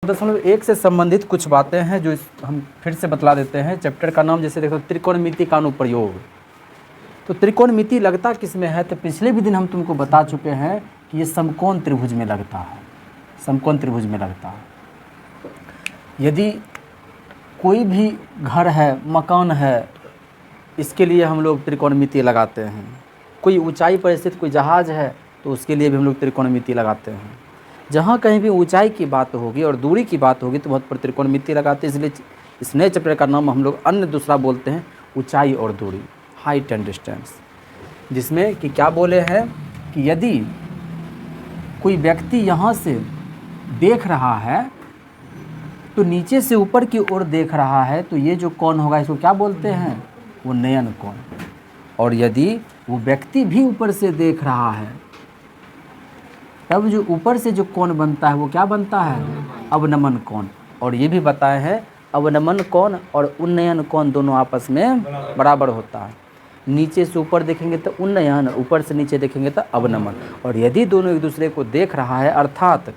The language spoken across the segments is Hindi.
1 से संबंधित कुछ बातें हैं जो हम फिर से बतला देते हैं। चैप्टर का नाम जैसे देखो त्रिकोणमिति का अनुप्रयोग। तो त्रिकोणमिति लगता किस में है, तो पिछले भी दिन हम तुमको बता चुके हैं कि ये समकोण त्रिभुज में लगता है, समकोण त्रिभुज में लगता है। यदि कोई भी घर है, मकान है, इसके लिए हम लोग त्रिकोणमिति लगाते हैं। कोई ऊंचाई पर स्थित कोई जहाज़ है तो उसके लिए भी हम लोग त्रिकोणमिति लगाते हैं। जहाँ कहीं भी ऊंचाई की बात होगी और दूरी की बात होगी तो बहुत पर त्रिकोणमिति लगाते हैं। इसलिए इस नए चैप्टर का नाम हम लोग अन्य दूसरा बोलते हैं ऊंचाई और दूरी, हाइट एंड डिस्टेंस, जिसमें कि क्या बोले हैं कि यदि कोई व्यक्ति यहाँ से देख रहा है तो नीचे से ऊपर की ओर देख रहा है, तो ये जो कोण होगा इसको क्या बोलते हैं, वो नयन कोण। और यदि वो व्यक्ति भी ऊपर से देख रहा है तब जो ऊपर से जो कोण बनता है वो क्या बनता है, अवनमन कोण। और ये भी बताए हैं अवनमन कोण और उन्नयन कोण दोनों आपस में बराबर होता है। नीचे से ऊपर देखेंगे तो उन्नयन, ऊपर से नीचे देखेंगे तो अवनमन। और यदि दोनों एक दूसरे को देख रहा है, अर्थात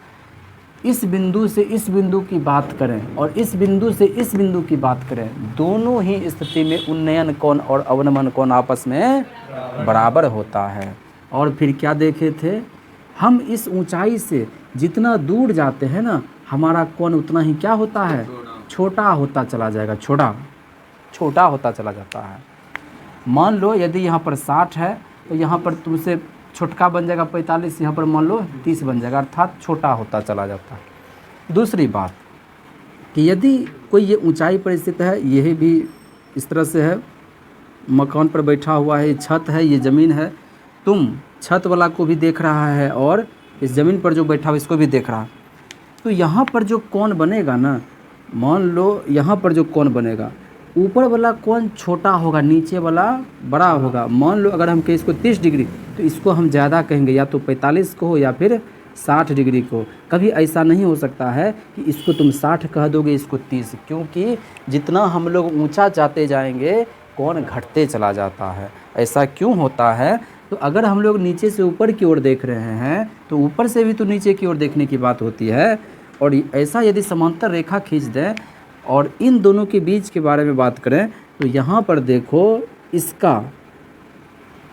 इस बिंदु से इस बिंदु की बात करें और इस बिंदु से इस बिंदु की बात करें, दोनों ही स्थिति में उन्नयन कोण और अवनमन कोण आपस में बराबर होता है। और फिर क्या देखे थे हम, इस ऊंचाई से जितना दूर जाते हैं ना, हमारा कोण उतना ही क्या होता है, छोटा होता चला जाएगा, छोटा होता चला जाता है। मान लो यदि यहाँ पर 60 है तो यहाँ पर तुमसे छोटका बन जाएगा 45, यहाँ पर मान लो 30 बन जाएगा, अर्थात छोटा होता चला जाता है। दूसरी बात कि यदि कोई ये ऊंचाई पर स्थित है, यह भी इस तरह से है, मकान पर बैठा हुआ है, ये छत है, ये ज़मीन है, तुम छत वाला को भी देख रहा है और इस ज़मीन पर जो बैठा हुआ इसको भी देख रहा है, तो यहाँ पर जो कोण बनेगा ना, मान लो यहाँ पर जो कोण बनेगा, ऊपर वाला कोण छोटा होगा, नीचे वाला बड़ा होगा। मान लो अगर हम कहें इसको 30 डिग्री तो इसको हम ज़्यादा कहेंगे, या तो 45 को हो या फिर 60 डिग्री को। कभी ऐसा नहीं हो सकता है कि इसको तुम 60 कह दोगे, इसको 30, क्योंकि जितना हम लोग ऊंचा जाते जाएंगे कोण घटते चला जाता है। ऐसा क्यों होता है, तो अगर हम लोग नीचे से ऊपर की ओर देख रहे हैं तो ऊपर से भी तो नीचे की ओर देखने की बात होती है। और ऐसा यदि समांतर रेखा खींच दें और इन दोनों के बीच के बारे में बात करें तो यहाँ पर देखो, इसका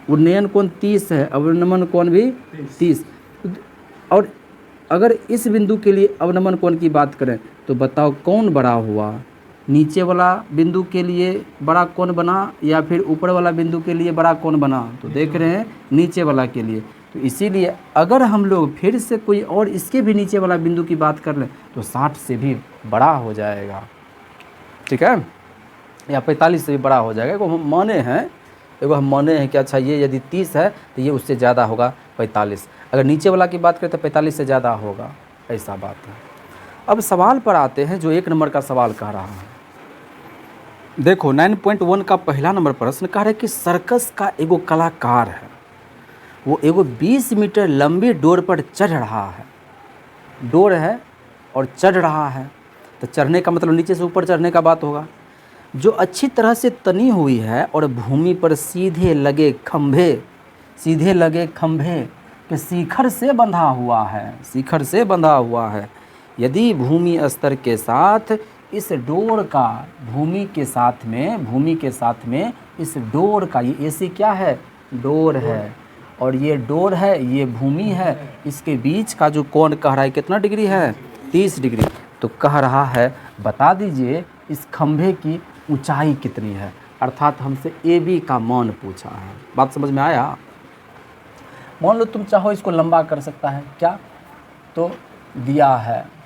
उन्नयन कोण 30 है, अवनमन कोण भी 30। और अगर इस बिंदु के लिए अवनमन कोण की बात करें तो बताओ कौन बड़ा हुआ, नीचे वाला बिंदु के लिए बड़ा कोण बना या फिर ऊपर वाला बिंदु के लिए बड़ा कोण बना, तो देख रहे हैं नीचे वाला के लिए। तो इसीलिए अगर हम लोग फिर से कोई और इसके भी नीचे वाला बिंदु की बात कर लें तो 60 से भी बड़ा हो जाएगा, ठीक है, या 45 से भी बड़ा हो जाएगा। एगो हम माने हैं कि अच्छा ये यदि 30 है तो ये उससे ज़्यादा होगा 45, अगर नीचे वाला की बात करें तो 45 से ज़्यादा होगा, ऐसा बात है। अब सवाल पर आते हैं जो 1 नंबर का सवाल कह रहा है। देखो 9.1 का पहला नंबर प्रश्न कह रहा है कि सर्कस का एगो कलाकार है, वो एगो 20 मीटर लंबी डोर पर चढ़ रहा है, डोर है और चढ़ रहा है, तो चढ़ने का मतलब नीचे से ऊपर चढ़ने का बात होगा, जो अच्छी तरह से तनी हुई है और भूमि पर सीधे लगे खंभे के शिखर से बंधा हुआ है। यदि भूमि स्तर के साथ इस डोर का भूमि के साथ में इस डोर का, ये ऐसी क्या है, डोर है, और ये डोर है, ये भूमि है, इसके बीच का जो कोण कह रहा है कितना डिग्री है, 30 डिग्री। तो कह रहा है बता दीजिए इस खंभे की ऊंचाई कितनी है, अर्थात हमसे AB का मान पूछा है। बात समझ में आया। मान लो तुम चाहो इसको लंबा कर सकता है, क्या, तो दिया है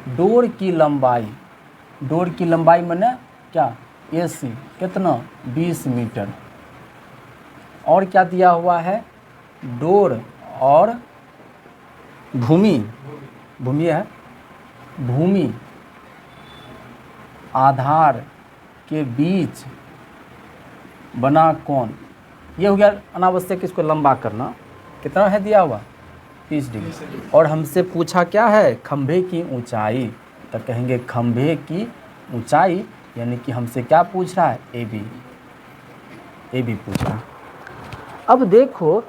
डोर की लंबाई माने क्या, AC कितना, 20 मीटर, और क्या दिया हुआ है, डोर और भूमि है, भूमि आधार के बीच बना कोण, ये हो गया अनावश्यक इसको लंबा करना। कितना है दिया हुआ, 30 डिग्री। और हमसे पूछा क्या है, खंभे की ऊंचाई, तो कहेंगे खंभे की ऊंचाई, यानी कि हमसे क्या पूछ रहा है, AB पूछ रहा है। अब देखो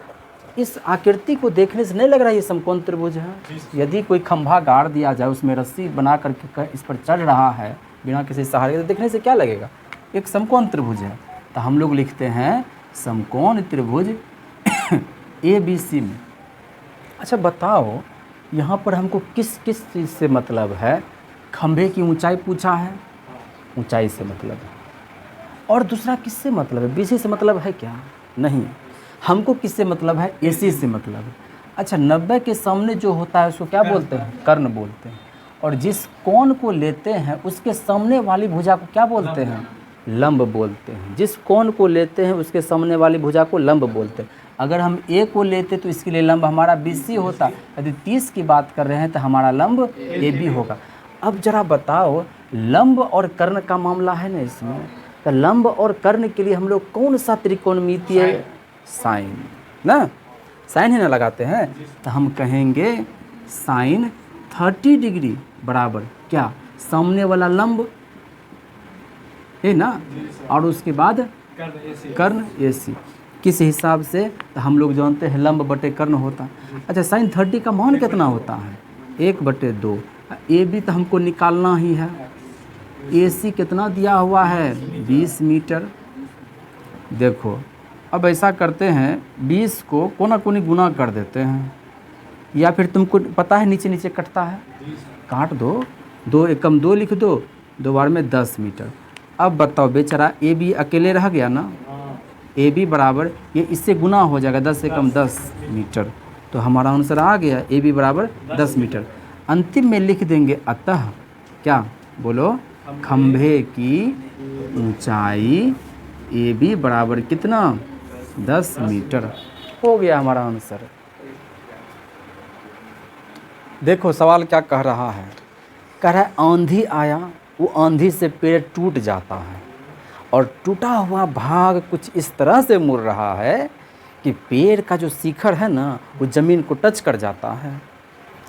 इस आकृति को देखने से नहीं लग रहा है ये समकोण त्रिभुज है। यदि कोई खंभा गाड़ दिया जाए, उसमें रस्सी बना करके इस पर चढ़ रहा है बिना किसी सहारे के, तो देखने से क्या लगेगा, एक समकोण त्रिभुज है। तो हम लोग लिखते हैं समकोण त्रिभुज ABC में। अच्छा बताओ, यहाँ पर हमको किस किस चीज़ से मतलब है? खंभे की ऊंचाई पूछा है, ऊंचाई से मतलब है। और दूसरा किससे मतलब है? BC से मतलब है क्या? नहीं। हमको किससे मतलब है? AC से मतलब है। अच्छा, 90 के सामने जो होता है उसको क्या बोलते हैं? कर्ण बोलते हैं। और जिस कोण को लेते हैं उसके सामने वाली भुजा को क्या बोलते हैं? लंब बोलते हैं। जिस कोण को लेते हैं उसके सामने वाली भुजा को लंब बोलते हैं। अगर हम A को लेते तो इसके लिए लंब हमारा BC होता। यदि 30 की बात कर रहे हैं तो हमारा लंब AB होगा। अब जरा बताओ, लंब और कर्ण का मामला है ना इसमें, तो लंब और कर्ण के लिए हम लोग कौन सा त्रिकोणमितीय साइन ना, साइन ही ना लगाते हैं, तो हम कहेंगे साइन 30 डिग्री बराबर क्या, सामने वाला लंब है ना, और उसके बाद कर्ण AC। किस हिसाब से? तो हम लोग जानते हैं लंब बटे कर्ण होता। अच्छा, साइन 30 का मान कितना होता है? 1/2। AB तो हमको निकालना ही है। AC कितना दिया हुआ है? 20 मीटर। देखो अब ऐसा करते हैं, 20 को कोना कोनी गुना कर देते हैं, या फिर तुमको पता है नीचे नीचे कटता है, काट दो, 2 एकम 2 लिख दो, 2 बार में 10 मीटर। अब बताओ बेचारा AB अकेले रह गया ना, AB बराबर ये इससे गुना हो जाएगा, 10 एकम 10 मीटर। तो हमारा आंसर आ गया AB बराबर 10 मीटर। अंतिम में लिख देंगे अतः क्या, बोलो, खंभे की ऊंचाई AB बराबर कितना, 10 मीटर। हो गया हमारा आंसर। देखो सवाल क्या कह रहा है, कह रहा है आंधी आया, वो आंधी से पेड़ टूट जाता है और टूटा हुआ भाग कुछ इस तरह से मुड़ रहा है कि पेड़ का जो शिखर है ना वो ज़मीन को टच कर जाता है।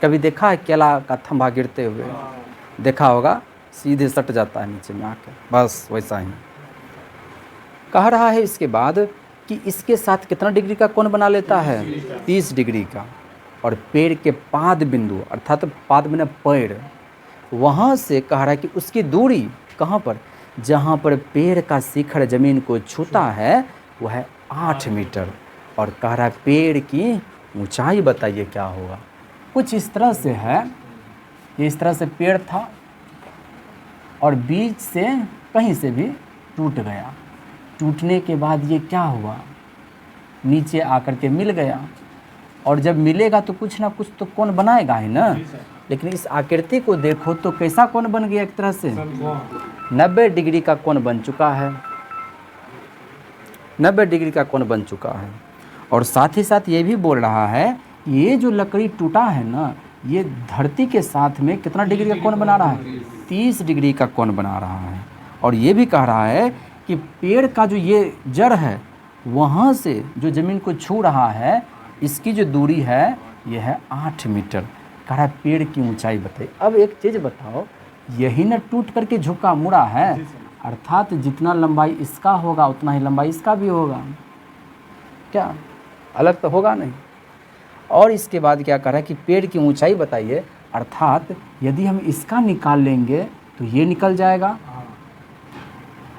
कभी देखा है केला का थंभा गिरते हुए? देखा होगा, सीधे सट जाता है नीचे में आके, बस वैसा ही कह रहा है। इसके बाद कि इसके साथ कितना डिग्री का कोण बना लेता है? 30 डिग्री का। और पेड़ के पाद बिंदु, अर्थात पाद बिना पैर, वहाँ से कह रहा है कि उसकी दूरी कहाँ पर, जहाँ पर पेड़ का शिखर ज़मीन को छूता है वह है 8 मीटर। और कह रहा है पेड़ की ऊंचाई बताइए क्या होगा। कुछ इस तरह से है, ये इस तरह से पेड़ था और बीच से कहीं से भी टूट गया। टूटने के बाद ये क्या हुआ, नीचे आकर के मिल गया। और जब मिलेगा तो कुछ ना कुछ तो कोण बनाएगा ही ना। लेकिन इस आकृति को देखो तो कैसा कोण बन गया, एक तरह से 90 डिग्री का कोण बन चुका है, 90 डिग्री का कोण बन चुका है। और साथ ही साथ ये भी बोल रहा है ये जो लकड़ी टूटा है ना, ये धरती के साथ में कितना डिग्री का कोण बना रहा है? 30 डिग्री का कोण बना रहा है। और ये भी कह रहा है कि पेड़ का जो ये जड़ है वहाँ से जो ज़मीन को छू रहा है, इसकी जो दूरी है ये है 8 मीटर। कह रहा है पेड़ की ऊंचाई बताइए। अब एक चीज़ बताओ, यही न टूट करके झुका मुड़ा है, अर्थात जितना लंबाई इसका होगा उतना ही लंबाई इसका भी होगा, क्या अलग तो होगा नहीं। और इसके बाद क्या कह रहा है कि पेड़ की ऊंचाई बताइए, अर्थात यदि हम इसका निकाल लेंगे तो ये निकल जाएगा,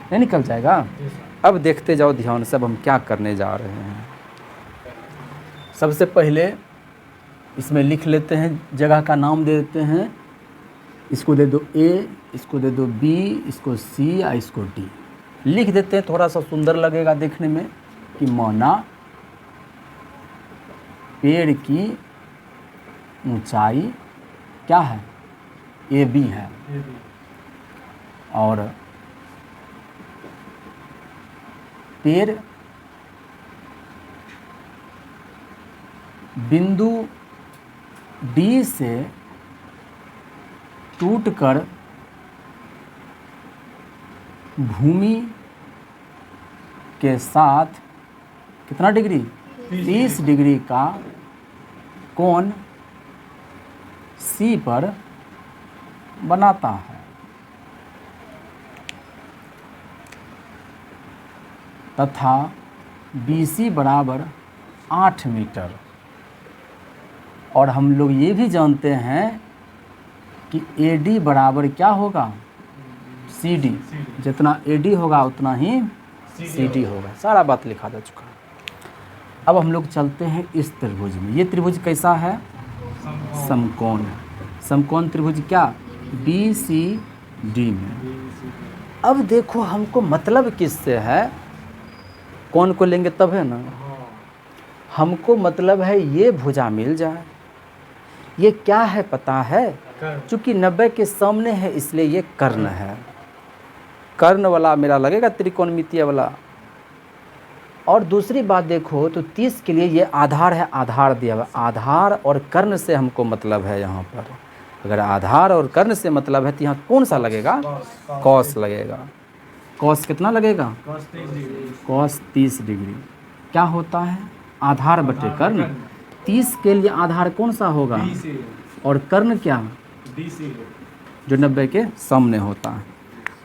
नहीं निकल जाएगा। अब देखते जाओ ध्यान से, अब हम क्या करने जा रहे हैं। सबसे पहले इसमें लिख लेते हैं, जगह का नाम दे देते हैं। इसको दे दो A, इसको दे दो B, इसको C या इसको D लिख देते हैं, थोड़ा सा सुंदर लगेगा देखने में। कि मौना पेड़ की ऊंचाई क्या है? AB है। और पेड़ बिंदु D से टूटकर भूमि के साथ कितना डिग्री? 30 डिग्री का कोण C पर बनाता है। तथा BC बराबर 8 मीटर। और हम लोग ये भी जानते हैं कि AD बराबर क्या होगा, CD। जितना AD होगा उतना ही CD होगा। सारा बात लिखा जा चुका है। अब हम लोग चलते हैं इस त्रिभुज में। ये त्रिभुज कैसा है, समकोण है। समकोण त्रिभुज क्या, BCD में। अब देखो हमको मतलब किससे है, कौन को लेंगे तब है ना, हमको मतलब है ये भुजा मिल जाए। ये क्या है पता है, चूँकि 90 के सामने है इसलिए ये कर्ण है। कर्ण वाला मेरा लगेगा त्रिकोणमितीय वाला। और दूसरी बात देखो तो 30 के लिए ये आधार है, आधार दिया हुआ। आधार और कर्ण से हमको मतलब है यहाँ पर। अगर आधार और कर्ण से मतलब है तो यहाँ कौन सा लगेगा, कॉस लगेगा। कॉस कितना लगेगा, कॉस 30 डिग्री। क्या होता है, आधार बटे कर्ण। 30 के लिए आधार कौन सा होगा, और कर्ण क्या, जो 90 के सामने होता है।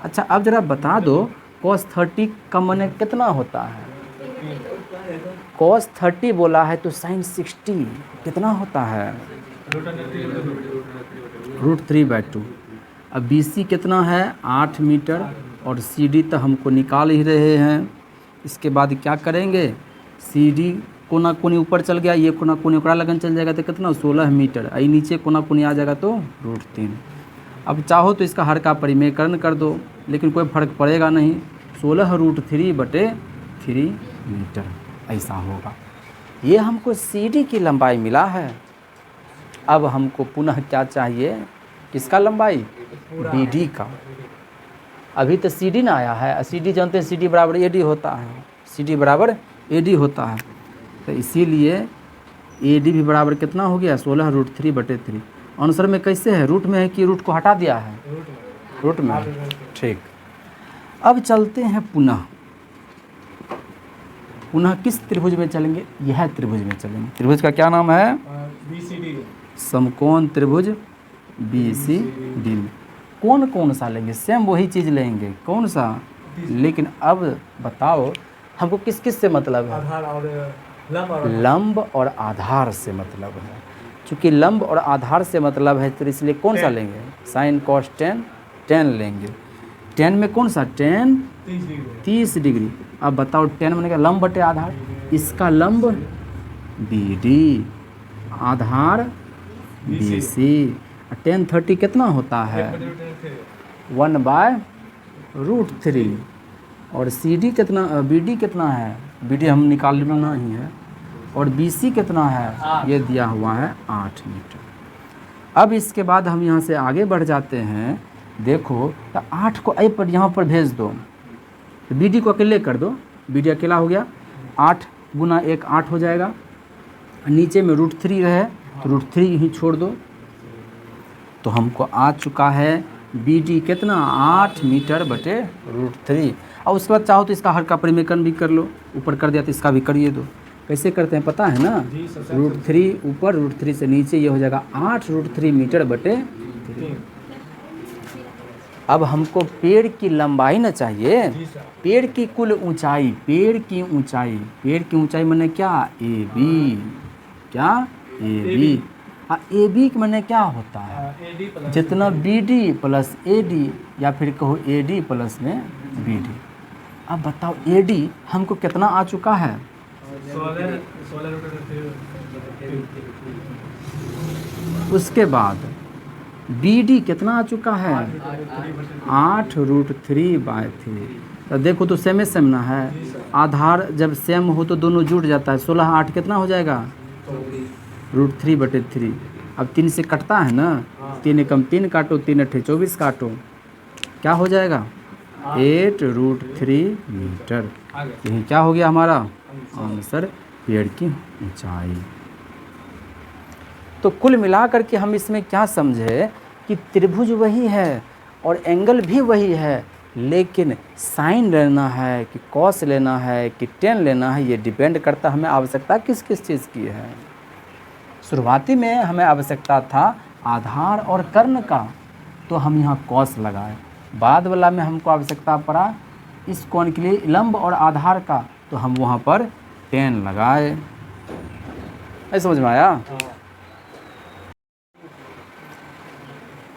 अच्छा अब जरा बता दो cos 30 का माने कितना होता है। cos 30 बोला है तो sin 60 कितना होता है, √3/2। अब BC कितना है 8 मीटर, और CD तो हमको निकाल ही रहे हैं। इसके बाद क्या करेंगे, CD कोना कोनी ऊपर चल गया, ये कोना कोनी ओकरा लगन चल जाएगा तो कितना 16 मीटर। आई नीचे कोना कोनी आ जाएगा तो √3। अब चाहो तो इसका हर का परिमेयकरण कर दो, लेकिन कोई फर्क पड़ेगा नहीं। 16√3/3 मीटर ऐसा होगा। ये हमको CD की लंबाई मिला है। अब हमको पुनः क्या चाहिए, किसका लंबाई, BD का। अभी तो CD ना आया है, CD जानते हैं CD बराबर AD होता है, CD बराबर AD होता है। तो इसीलिए AD भी बराबर कितना हो गया 16√3/3। आंसर में कैसे है, रूट में है कि रूट को हटा दिया है, रूट में। ठीक, अब चलते हैं पुनः किस त्रिभुज में चलेंगे, यह त्रिभुज में चलेंगे। त्रिभुज का क्या नाम है, BCD, समकोण त्रिभुज BCD में। कौन कौन सा लेंगे, सेम वही चीज़ लेंगे, कौन सा, लेकिन अब बताओ हमको किस किस से मतलब है, लंब और आधार से मतलब है। चूँकि लंब और आधार से मतलब है तो इसलिए कौन सा लेंगे, sin cos 10 लेंगे। 10 में कौन सा, 30 डिग्री। अब बताओ 10 माने क्या, लंब बटे आधार। इसका लंब BD, आधार BC। 10 30 कितना होता है 1/√3। और CD कितना, BD कितना है, BD हम निकालना ही है। और BC कितना है, ये दिया हुआ है 8 मीटर। अब इसके बाद हम यहाँ से आगे बढ़ जाते हैं। देखो तो 8 को ए पर यहाँ पर भेज दो, तो BD को अकेले कर दो, BD अकेला हो गया। 8 गुना 1 8 हो जाएगा। नीचे में √3 रहे तो √3 ही छोड़ दो, तो हमको आ चुका है BD कितना 8 मीटर बटे √3। और उसके बाद चाहो तो इसका हर का परिमेयकरण भी कर लो, ऊपर कर दिया तो इसका भी करिए दो। कैसे करते हैं पता है ना, √3 ऊपर, √3 से नीचे, ये हो जाएगा 8√3 मीटर बटे 3। अब हमको पेड़ की लंबाई ना चाहिए, पेड़ की कुल ऊंचाई, पेड़ की ऊंचाई माने क्या, AB, क्या AB। AB के माने क्या होता है, जितना BD प्लस AD, या फिर कहो AD प्लस में BD। अब बताओ AD हमको कितना आ चुका है, 16। उसके बाद BD कितना आ चुका है 8√3/3। तो देखो तो सेम ना है, आधार जब सेम हो तो दोनों जुड़ जाता है। 16 8 कितना हो जाएगा √3/3। अब 3 से कटता है ना, 3 कम 3 काटो, 3 8 24 काटो, क्या हो जाएगा 8√3 मीटर। यही क्या हो गया हमारा आंसर, पेड़ की ऊंचाई। तो कुल मिलाकर के हम इसमें क्या समझे कि त्रिभुज वही है और एंगल भी वही है, लेकिन साइन लेना है कि कॉस लेना है कि टेन लेना है, ये डिपेंड करता है हमें आवश्यकता किस किस चीज़ की है। शुरुआती में हमें आवश्यकता था आधार और कर्ण का, तो हम यहाँ कॉस लगाए। बाद वाला में हमको आवश्यकता पड़ा इस कोण के लिए लंब और आधार का, तो हम वहाँ पर टेन लगाए। ऐसे समझ में आया?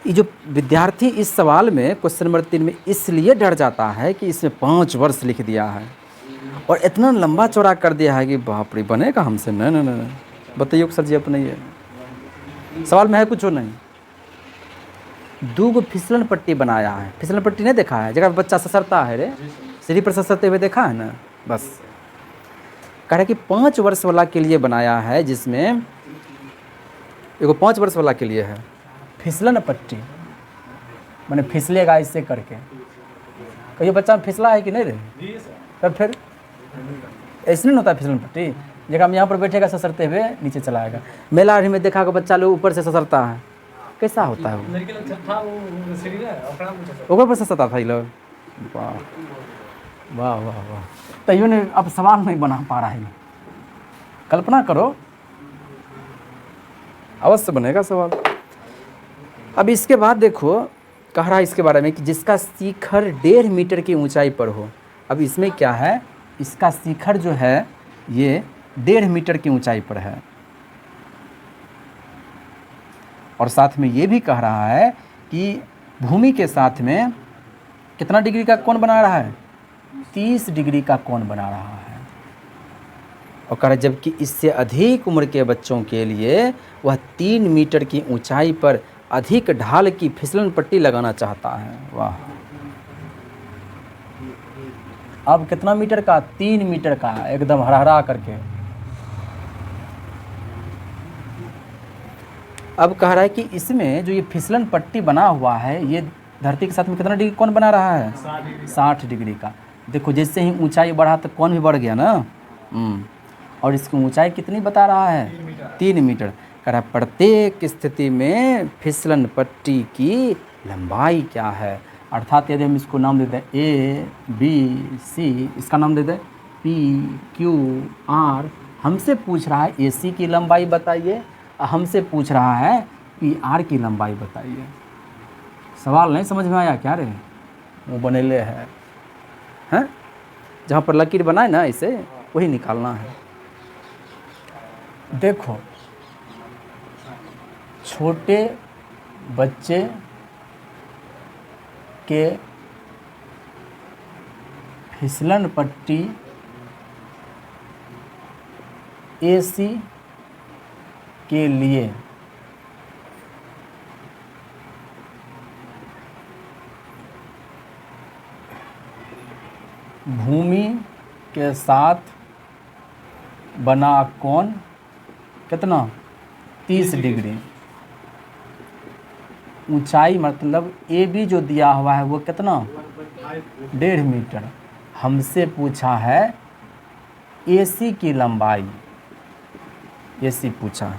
ये जो विद्यार्थी इस सवाल में क्वेश्चन नंबर 3 में इसलिए डर जाता है कि इसमें 5 वर्ष लिख दिया है और इतना लंबा चौड़ा कर दिया है कि बाप रे बनेगा हमसे। नहीं नहीं नहीं, बताइए सर जी अपने ये सवाल में है कुछ नहीं। 2 गो फिसलन पट्टी बनाया है। फिसलन पट्टी नहीं देखा है जगह बच्चा ससरता है रे, सीढ़ी पर ससरते हुए देखा है ना? बस कह रहे कि 5 वर्ष वाला के लिए बनाया है, जिसमें एगो 5 वर्ष वाला के लिए है फिसलन पट्टी, मैंने फिसलेगा इससे करके। कहिए बच्चा फिसला है कि नहीं रे? तब फिर ऐसे नहीं होता फिसलन पट्टी, जगह हम यहाँ पर बैठेगा ससरते हुए नीचे चला आएगा। मेला में देखा कि बच्चा लोग ऊपर से ससरता है, कैसा होता है वो? ऊपर पर ससरता था ये लोग। वाह वाह वाह वाह, तैयो ने अब सवाल नहीं बना पा रहा है। कल्पना करो, अवश्य बनेगा सवाल। अब इसके बाद देखो कह रहा है इसके बारे में कि जिसका शिखर 1.5 मीटर की ऊंचाई पर हो। अब इसमें क्या है, इसका शिखर जो है ये 1.5 मीटर की ऊंचाई पर है और साथ में ये भी कह रहा है कि भूमि के साथ में कितना डिग्री का कोण बना रहा है? 30 डिग्री का कोण बना रहा है। और कह रहा है जबकि इससे अधिक उम्र के बच्चों के लिए वह 3 मीटर की ऊंचाई पर अधिक ढाल की फिसलन पट्टी लगाना चाहता है। वाह, अब कितना मीटर का? 3 मीटर का, एकदम हरा करके। अब कह रहा है कि इसमें जो ये फिसलन पट्टी बना हुआ है ये धरती के साथ में कितना डिग्री कोण बना रहा है? 60 डिग्री का। देखो जैसे ही ऊंचाई बढ़ा तो कोण भी बढ़ गया ना। और इसकी ऊंचाई कितनी बता रहा है? 3 मीटर। कह रहा है प्रत्येक स्थिति में फिसलन पट्टी की लंबाई क्या है? अर्थात यदि हम इसको नाम देते हैं ABC, इसका नाम देते हैं PQR। हमसे पूछ रहा है AC की लंबाई बताइए, हमसे पूछ रहा है PR की लंबाई बताइए। सवाल नहीं समझ में आया क्या रे? वो बनेले है हैं, जहाँ पर लकीर बनाए ना इसे वही निकालना है। देखो छोटे बच्चे के फिसलन पट्टी AC के लिए भूमि के साथ बना कोण कितना? 30 डिग्री। ऊंचाई मतलब AB जो दिया हुआ है वो कितना? 1.5 मीटर। हमसे पूछा है AC की लंबाई, AC पूछा।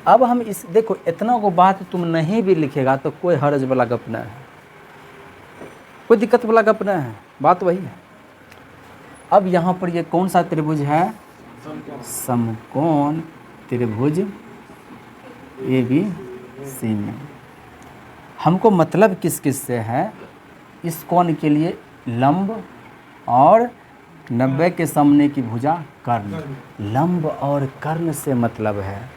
अब हम इस देखो इतना को बात तुम नहीं भी लिखेगा तो कोई हर्ज वाला गप नहीं है, कोई दिक्कत वाला गप नहीं है, बात वही है। अब यहाँ पर ये कौन सा त्रिभुज है? समकोण त्रिभुज ABC में। हमको मतलब किस किस से है? इस कोण के लिए लंब और 90 के सामने की भुजा कर्ण। लंब और कर्ण से मतलब है।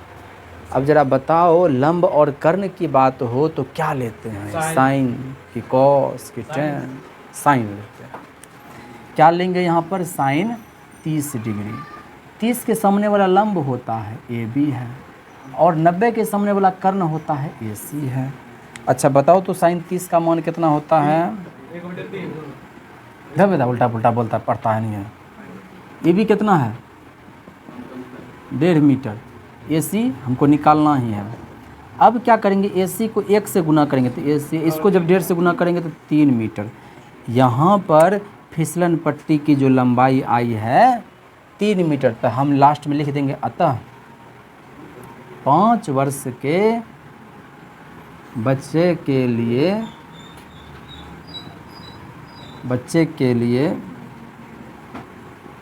अब जरा बताओ, लंब और कर्ण की बात हो तो क्या लेते हैं? साइन की, कॉस की, टेन। साइन लेते हैं। क्या लेंगे यहाँ पर? Sign 30 degree. 30 के सामने वाला लंब होता है AB है और 90 के सामने वाला कर्ण होता है AC है। अच्छा बताओ तो साइन 30 का मान कितना होता है? बेटा उल्टा पुल्टा बोलता पड़ता है नहीं है। AB कितना है? 1.5 मीटर। AC हमको निकालना ही है। अब क्या करेंगे? AC को 1 से गुना करेंगे तो AC, इसको जब 1.5 से गुना करेंगे तो 3 मीटर। यहाँ पर फिसलन पट्टी की जो लंबाई आई है 3 मीटर, तो हम लास्ट में लिख देंगे अतः 5 वर्ष के बच्चे के लिए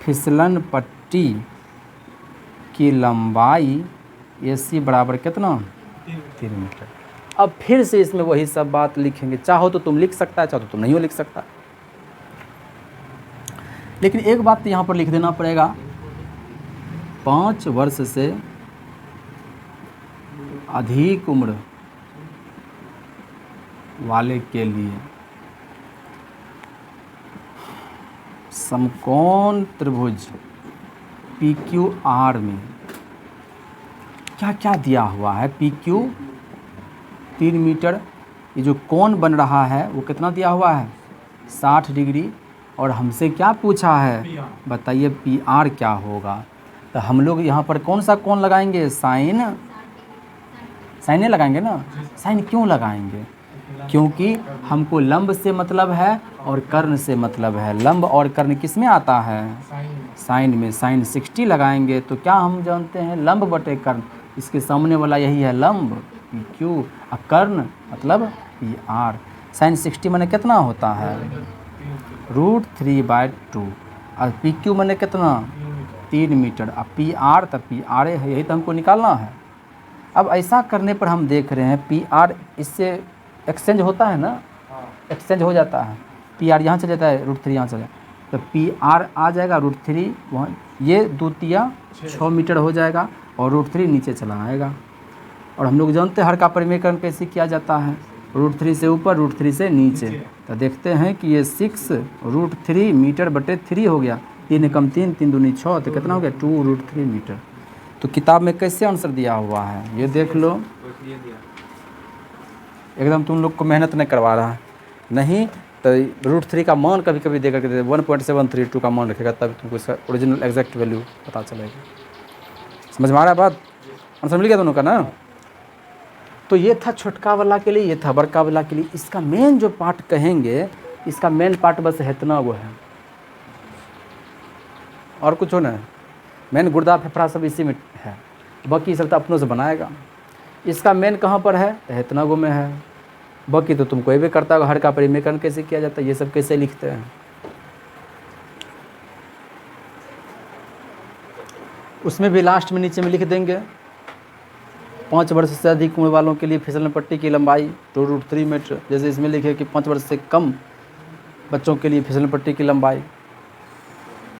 फिसलन पट्टी की लंबाई AC बराबर कितना? 3 मीटर। अब फिर से इसमें वही सब बात लिखेंगे। चाहो तो तुम लिख सकता है, चाहो तो तुम नहीं लिख सकता। लेकिन एक बात तो यहाँ पर लिख देना पड़ेगा, 5 वर्ष से अधिक उम्र वाले के लिए समकोण त्रिभुज PQR में क्या क्या दिया हुआ है। PQ 3 मीटर, ये जो कोण बन रहा है वो कितना दिया हुआ है 60 डिग्री, और हमसे क्या पूछा है बताइए PR क्या होगा। तो हम लोग यहाँ पर कौन सा कोण लगाएंगे, साइन लगाएंगे ना। साइन क्यों लगाएंगे, क्योंकि हमको लंब से मतलब है और कर्ण से मतलब है। लंब और कर्ण किस में आता है, साइन में। साइन 60 लगाएंगे तो क्या हम जानते हैं, लंब बटे कर्ण, इसके सामने वाला यही है लंब PQ, और कर्ण मतलब PR। साइन 60 माने कितना होता है √3/2, और PQ माने कितना 3 मीटर, और PR तब PR है, यही तो हमको निकालना है। अब ऐसा करने पर हम देख रहे हैं PR इससे एक्सचेंज होता है ना, एक्सचेंज हो जाता है। PR यहाँ चल जाता है, √3 यहाँ चल जाता है, तो PR आ जाएगा √3 वहाँ, ये 2 तिया 6 मीटर हो जाएगा, और √3 नीचे चला आएगा। और हम लोग जानते हैं हर का परिमेयकरण कैसे किया जाता है, √3 से ऊपर √3 से नीचे। तो देखते हैं कि ये 6 √3 मीटर बटे 3 हो गया, 3 कम 3, 3 दूनी 6, तो कितना हो गया 2 √3 मीटर। तो किताब में कैसे आंसर दिया हुआ है ये देख लो, एकदम तुम लोग को मेहनत नहीं करवा रहा है। नहीं तो √3 का मान कभी कभी दे करके 1.732 का मान रखेगा, तब तुमको इसका ओरिजिनल एग्जैक्ट वैल्यू पता चलेगा। समझ में आ रहा है बात, आंसर मिल गया दोनों का ना। तो ये था छोटका वाला के लिए, ये था बड़का वाला के लिए। इसका मेन जो पार्ट कहेंगे, इसका मेन पार्ट बस इतना वो है, और कुछ हो ना। मेन गुर्दा फेफड़ा सब इसी में है, बाकी सब तो अपनों से बनाएगा। इसका मेन कहाँ पर है, इतना गो में है, बाकी तो तुमको ये भी करता होगा। हर का परिमेयकरण कैसे किया जाता है, ये सब कैसे लिखते हैं, उसमें भी लास्ट में नीचे में लिख देंगे। 5 वर्ष से अधिक उम्र वालों के लिए फिसलन पट्टी की लंबाई 2 √3 मीटर, जैसे इसमें लिखे कि 5 वर्ष से कम बच्चों के लिए फिसलन पट्टी की लंबाई